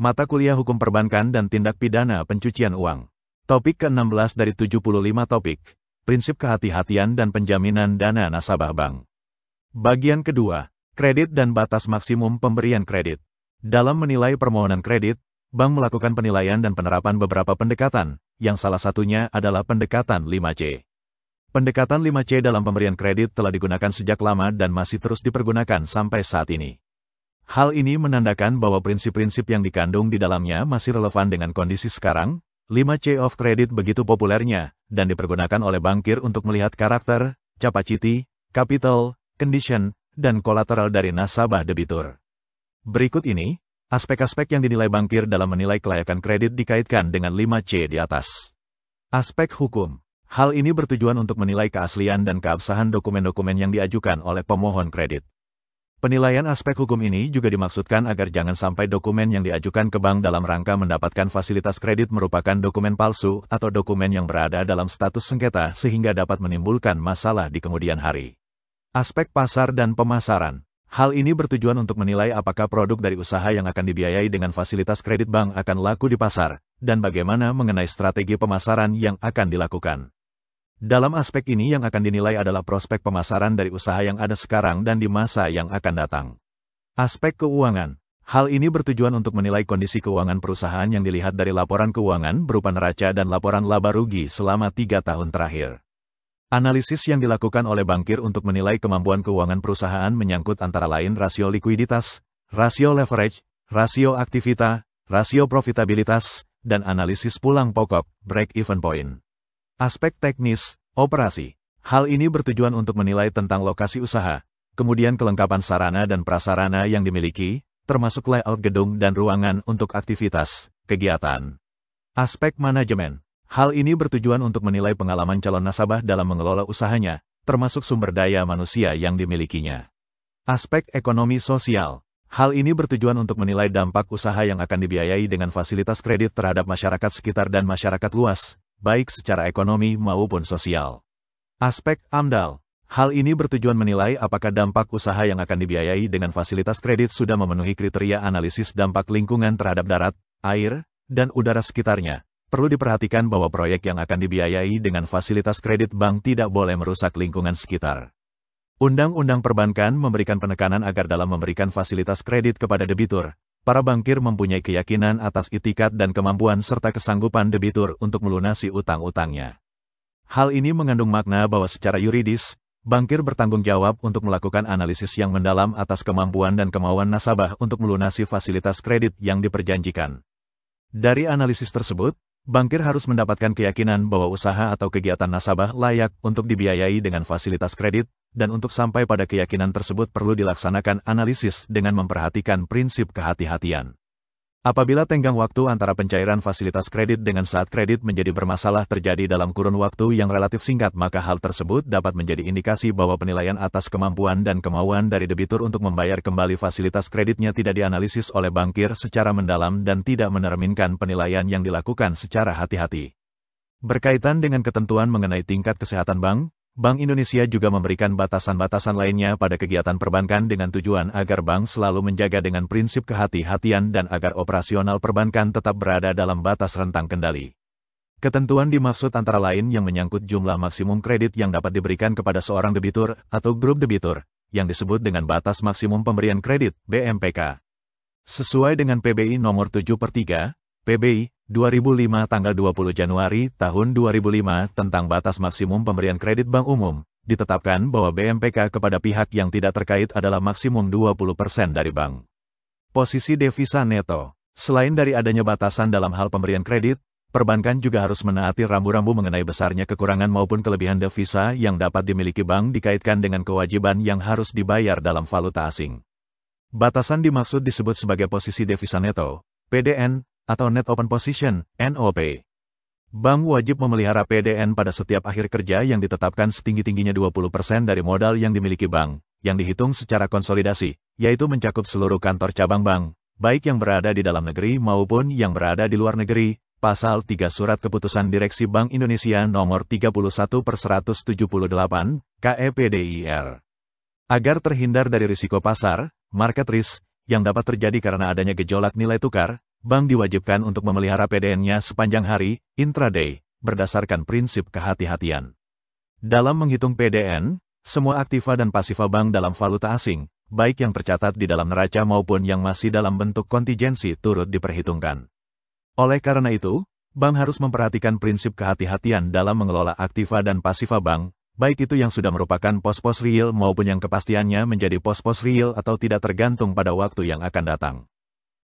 Mata kuliah Hukum Perbankan dan Tindak Pidana Pencucian Uang. Topik ke-16 dari 75 topik, prinsip kehati-hatian dan penjaminan dana nasabah bank. Bagian kedua, kredit dan batas maksimum pemberian kredit. Dalam menilai permohonan kredit, bank melakukan penilaian dan penerapan beberapa pendekatan, yang salah satunya adalah pendekatan 5C. Pendekatan 5C dalam pemberian kredit telah digunakan sejak lama dan masih terus dipergunakan sampai saat ini. Hal ini menandakan bahwa prinsip-prinsip yang dikandung di dalamnya masih relevan dengan kondisi sekarang. 5C of credit begitu populernya, dan dipergunakan oleh bankir untuk melihat karakter, capacity, capital, condition, dan collateral dari nasabah debitur. Berikut ini, aspek-aspek yang dinilai bankir dalam menilai kelayakan kredit dikaitkan dengan 5C di atas. Aspek hukum. Hal ini bertujuan untuk menilai keaslian dan keabsahan dokumen-dokumen yang diajukan oleh pemohon kredit. Penilaian aspek hukum ini juga dimaksudkan agar jangan sampai dokumen yang diajukan ke bank dalam rangka mendapatkan fasilitas kredit merupakan dokumen palsu atau dokumen yang berada dalam status sengketa sehingga dapat menimbulkan masalah di kemudian hari. Aspek pasar dan pemasaran. Hal ini bertujuan untuk menilai apakah produk dari usaha yang akan dibiayai dengan fasilitas kredit bank akan laku di pasar, dan bagaimana mengenai strategi pemasaran yang akan dilakukan. Dalam aspek ini yang akan dinilai adalah prospek pemasaran dari usaha yang ada sekarang dan di masa yang akan datang. Aspek keuangan. Hal ini bertujuan untuk menilai kondisi keuangan perusahaan yang dilihat dari laporan keuangan berupa neraca dan laporan laba rugi selama 3 tahun terakhir. Analisis yang dilakukan oleh bankir untuk menilai kemampuan keuangan perusahaan menyangkut antara lain rasio likuiditas, rasio leverage, rasio aktivita, rasio profitabilitas, dan analisis pulang pokok, break-even point. Aspek teknis, operasi. Hal ini bertujuan untuk menilai tentang lokasi usaha, kemudian kelengkapan sarana dan prasarana yang dimiliki, termasuk layout gedung dan ruangan untuk aktivitas, kegiatan. Aspek manajemen. Hal ini bertujuan untuk menilai pengalaman calon nasabah dalam mengelola usahanya, termasuk sumber daya manusia yang dimilikinya. Aspek ekonomi sosial. Hal ini bertujuan untuk menilai dampak usaha yang akan dibiayai dengan fasilitas kredit terhadap masyarakat sekitar dan masyarakat luas, baik secara ekonomi maupun sosial. Aspek AMDAL. Hal ini bertujuan menilai apakah dampak usaha yang akan dibiayai dengan fasilitas kredit sudah memenuhi kriteria analisis dampak lingkungan terhadap darat, air, dan udara sekitarnya. Perlu diperhatikan bahwa proyek yang akan dibiayai dengan fasilitas kredit bank tidak boleh merusak lingkungan sekitar. Undang-undang perbankan memberikan penekanan agar dalam memberikan fasilitas kredit kepada debitur, para bankir mempunyai keyakinan atas itikat dan kemampuan serta kesanggupan debitur untuk melunasi utang-utangnya. Hal ini mengandung makna bahwa secara yuridis, bankir bertanggung jawab untuk melakukan analisis yang mendalam atas kemampuan dan kemauan nasabah untuk melunasi fasilitas kredit yang diperjanjikan. Dari analisis tersebut, bankir harus mendapatkan keyakinan bahwa usaha atau kegiatan nasabah layak untuk dibiayai dengan fasilitas kredit, dan untuk sampai pada keyakinan tersebut perlu dilaksanakan analisis dengan memperhatikan prinsip kehati-hatian. Apabila tenggang waktu antara pencairan fasilitas kredit dengan saat kredit menjadi bermasalah terjadi dalam kurun waktu yang relatif singkat, maka hal tersebut dapat menjadi indikasi bahwa penilaian atas kemampuan dan kemauan dari debitur untuk membayar kembali fasilitas kreditnya tidak dianalisis oleh bankir secara mendalam dan tidak menerminkan penilaian yang dilakukan secara hati-hati. Berkaitan dengan ketentuan mengenai tingkat kesehatan bank, Bank Indonesia juga memberikan batasan-batasan lainnya pada kegiatan perbankan dengan tujuan agar bank selalu menjaga dengan prinsip kehati-hatian dan agar operasional perbankan tetap berada dalam batas rentang kendali. Ketentuan dimaksud antara lain yang menyangkut jumlah maksimum kredit yang dapat diberikan kepada seorang debitur atau grup debitur, yang disebut dengan batas maksimum pemberian kredit, BMPK. Sesuai dengan PBI nomor 7/3, PBI 2005 tanggal 20 Januari tahun 2005 tentang batas maksimum pemberian kredit bank umum, ditetapkan bahwa BMPK kepada pihak yang tidak terkait adalah maksimum 20% dari bank. Posisi devisa neto. Selain dari adanya batasan dalam hal pemberian kredit, perbankan juga harus menaati rambu-rambu mengenai besarnya kekurangan maupun kelebihan devisa yang dapat dimiliki bank dikaitkan dengan kewajiban yang harus dibayar dalam valuta asing. Batasan dimaksud disebut sebagai posisi devisa neto, PDN, atau Net Open Position, NOP. Bank wajib memelihara PDN pada setiap akhir kerja yang ditetapkan setinggi-tingginya 20% dari modal yang dimiliki bank, yang dihitung secara konsolidasi, yaitu mencakup seluruh kantor cabang bank, baik yang berada di dalam negeri maupun yang berada di luar negeri, Pasal 3 Surat Keputusan Direksi Bank Indonesia Nomor 31/178, KEPDIR. Agar terhindar dari risiko pasar, market risk, yang dapat terjadi karena adanya gejolak nilai tukar, bank diwajibkan untuk memelihara PDN-nya sepanjang hari, intraday, berdasarkan prinsip kehati-hatian. Dalam menghitung PDN, semua aktiva dan pasiva bank dalam valuta asing, baik yang tercatat di dalam neraca maupun yang masih dalam bentuk kontingensi turut diperhitungkan. Oleh karena itu, bank harus memperhatikan prinsip kehati-hatian dalam mengelola aktiva dan pasiva bank, baik itu yang sudah merupakan pos-pos real maupun yang kepastiannya menjadi pos-pos real atau tidak tergantung pada waktu yang akan datang.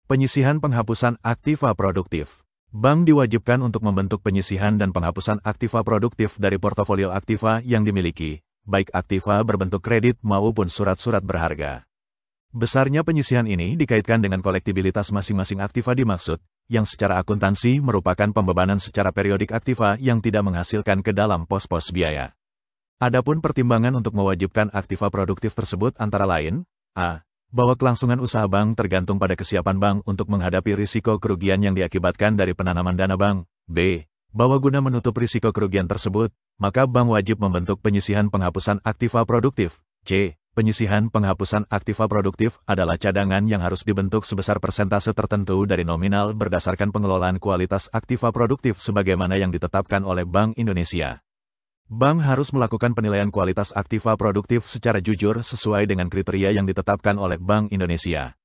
Penyisihan penghapusan aktiva produktif. Bank diwajibkan untuk membentuk penyisihan dan penghapusan aktiva produktif dari portofolio aktiva yang dimiliki, baik aktiva berbentuk kredit maupun surat-surat berharga. Besarnya penyisihan ini dikaitkan dengan kolektibilitas masing-masing aktiva dimaksud, yang secara akuntansi merupakan pembebanan secara periodik aktiva yang tidak menghasilkan ke dalam pos-pos biaya. Adapun pertimbangan untuk mewajibkan aktiva produktif tersebut antara lain, a. bahwa kelangsungan usaha bank tergantung pada kesiapan bank untuk menghadapi risiko kerugian yang diakibatkan dari penanaman dana bank. B. Bahwa guna menutup risiko kerugian tersebut, maka bank wajib membentuk penyisihan penghapusan aktiva produktif. C. Penyisihan penghapusan aktiva produktif adalah cadangan yang harus dibentuk sebesar persentase tertentu dari nominal berdasarkan pengelolaan kualitas aktiva produktif sebagaimana yang ditetapkan oleh Bank Indonesia. Bank harus melakukan penilaian kualitas aktiva produktif secara jujur sesuai dengan kriteria yang ditetapkan oleh Bank Indonesia.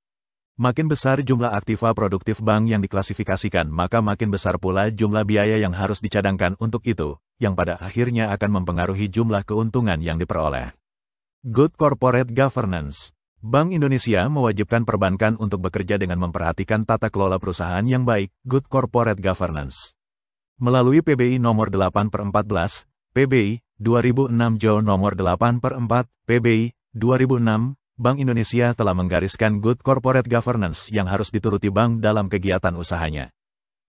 Makin besar jumlah aktiva produktif bank yang diklasifikasikan, maka makin besar pula jumlah biaya yang harus dicadangkan untuk itu, yang pada akhirnya akan mempengaruhi jumlah keuntungan yang diperoleh. Good Corporate Governance. Bank Indonesia mewajibkan perbankan untuk bekerja dengan memperhatikan tata kelola perusahaan yang baik, Good Corporate Governance. Melalui PBI nomor 8/14, PBI 2006 nomor 8/4, PBI 2006, Bank Indonesia telah menggariskan Good Corporate Governance yang harus dituruti bank dalam kegiatan usahanya.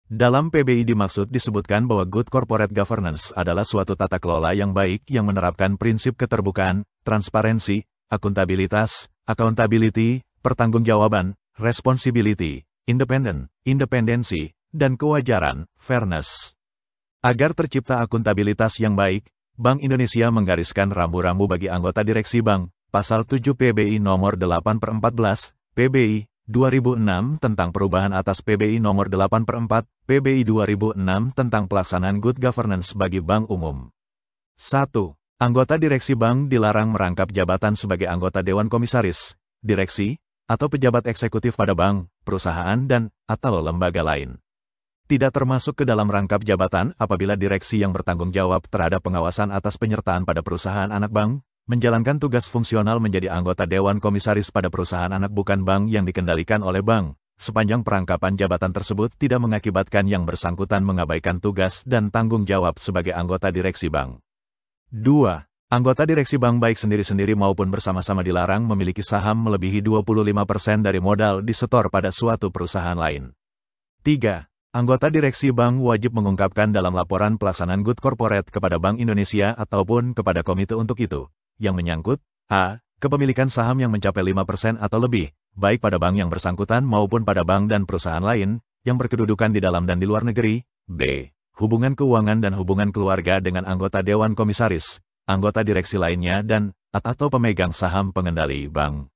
Dalam PBI disebutkan bahwa Good Corporate Governance adalah suatu tata kelola yang baik yang menerapkan prinsip keterbukaan, transparansi, akuntabilitas, accountability, pertanggungjawaban, responsibility, independensi, dan kewajaran, fairness. Agar tercipta akuntabilitas yang baik, Bank Indonesia menggariskan rambu-rambu bagi anggota direksi bank, Pasal 7 PBI nomor 8/14, PBI 2006 tentang perubahan atas PBI nomor 8/4, PBI 2006 tentang pelaksanaan good governance bagi bank umum. 1. Anggota direksi bank dilarang merangkap jabatan sebagai anggota Dewan Komisaris, direksi, atau pejabat eksekutif pada bank, perusahaan dan/atau lembaga lain. Tidak termasuk ke dalam rangkap jabatan apabila direksi yang bertanggung jawab terhadap pengawasan atas penyertaan pada perusahaan anak bank, menjalankan tugas fungsional menjadi anggota Dewan Komisaris pada perusahaan anak bukan bank yang dikendalikan oleh bank, sepanjang perangkapan jabatan tersebut tidak mengakibatkan yang bersangkutan mengabaikan tugas dan tanggung jawab sebagai anggota direksi bank. 2. Anggota direksi bank baik sendiri-sendiri maupun bersama-sama dilarang memiliki saham melebihi 25% dari modal disetor pada suatu perusahaan lain. 3. Anggota direksi bank wajib mengungkapkan dalam laporan pelaksanaan Good Corporate kepada Bank Indonesia ataupun kepada komite untuk itu, yang menyangkut a. Kepemilikan saham yang mencapai 5% atau lebih, baik pada bank yang bersangkutan maupun pada bank dan perusahaan lain, yang berkedudukan di dalam dan di luar negeri. B. Hubungan keuangan dan hubungan keluarga dengan anggota Dewan Komisaris, anggota direksi lainnya dan/atau pemegang saham pengendali bank.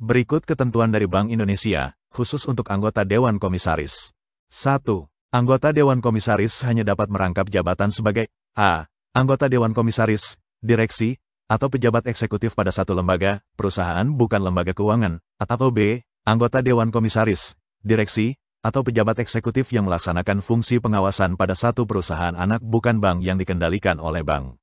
Berikut ketentuan dari Bank Indonesia, khusus untuk anggota Dewan Komisaris. 1. Anggota Dewan Komisaris hanya dapat merangkap jabatan sebagai a. Anggota Dewan Komisaris, direksi, atau pejabat eksekutif pada satu lembaga, perusahaan bukan lembaga keuangan, atau b. Anggota Dewan Komisaris, direksi, atau pejabat eksekutif yang melaksanakan fungsi pengawasan pada satu perusahaan anak bukan bank yang dikendalikan oleh bank.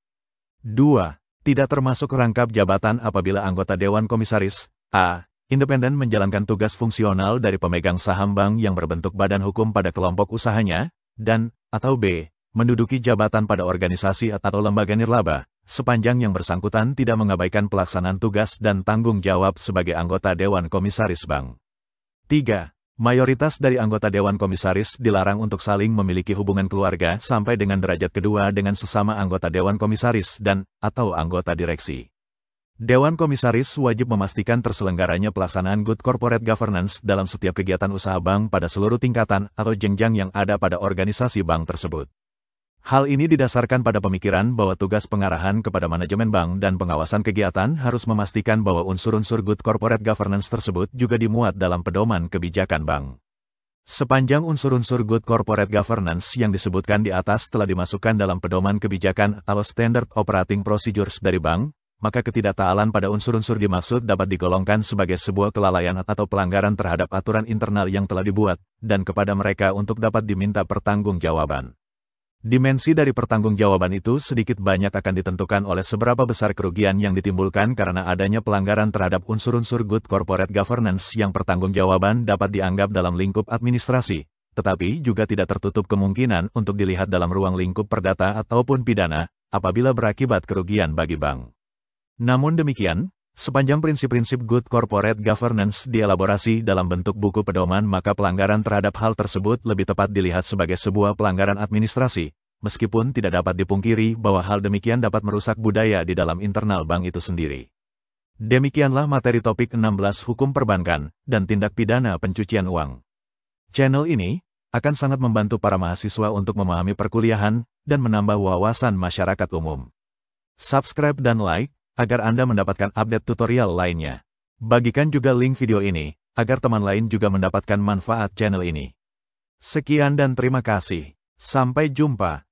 2. Tidak termasuk rangkap jabatan apabila anggota Dewan Komisaris a. Independen menjalankan tugas fungsional dari pemegang saham bank yang berbentuk badan hukum pada kelompok usahanya, dan/atau b. Menduduki jabatan pada organisasi atau lembaga nirlaba, sepanjang yang bersangkutan tidak mengabaikan pelaksanaan tugas dan tanggung jawab sebagai anggota Dewan Komisaris Bank. 3. Mayoritas dari anggota Dewan Komisaris dilarang untuk saling memiliki hubungan keluarga sampai dengan derajat kedua dengan sesama anggota Dewan Komisaris dan/atau anggota direksi. Dewan Komisaris wajib memastikan terselenggaranya pelaksanaan Good Corporate Governance dalam setiap kegiatan usaha bank pada seluruh tingkatan atau jenjang yang ada pada organisasi bank tersebut. Hal ini didasarkan pada pemikiran bahwa tugas pengarahan kepada manajemen bank dan pengawasan kegiatan harus memastikan bahwa unsur-unsur Good Corporate Governance tersebut juga dimuat dalam pedoman kebijakan bank. Sepanjang unsur-unsur Good Corporate Governance yang disebutkan di atas telah dimasukkan dalam pedoman kebijakan atau Standard Operating Procedures dari bank, maka ketidaktaalan pada unsur-unsur dimaksud dapat digolongkan sebagai sebuah kelalaian atau pelanggaran terhadap aturan internal yang telah dibuat, dan kepada mereka untuk dapat diminta pertanggungjawaban. Dimensi dari pertanggungjawaban itu sedikit banyak akan ditentukan oleh seberapa besar kerugian yang ditimbulkan karena adanya pelanggaran terhadap unsur-unsur Good Corporate Governance yang pertanggungjawaban dapat dianggap dalam lingkup administrasi, tetapi juga tidak tertutup kemungkinan untuk dilihat dalam ruang lingkup perdata ataupun pidana, apabila berakibat kerugian bagi bank. Namun demikian, sepanjang prinsip-prinsip Good Corporate Governance dielaborasi dalam bentuk buku pedoman, maka pelanggaran terhadap hal tersebut lebih tepat dilihat sebagai sebuah pelanggaran administrasi, meskipun tidak dapat dipungkiri bahwa hal demikian dapat merusak budaya di dalam internal bank itu sendiri. Demikianlah materi topik 16 Hukum Perbankan dan Tindak Pidana Pencucian Uang. Channel ini akan sangat membantu para mahasiswa untuk memahami perkuliahan dan menambah wawasan masyarakat umum. Subscribe dan like agar Anda mendapatkan update tutorial lainnya. Bagikan juga link video ini, agar teman lain juga mendapatkan manfaat channel ini. Sekian dan terima kasih. Sampai jumpa.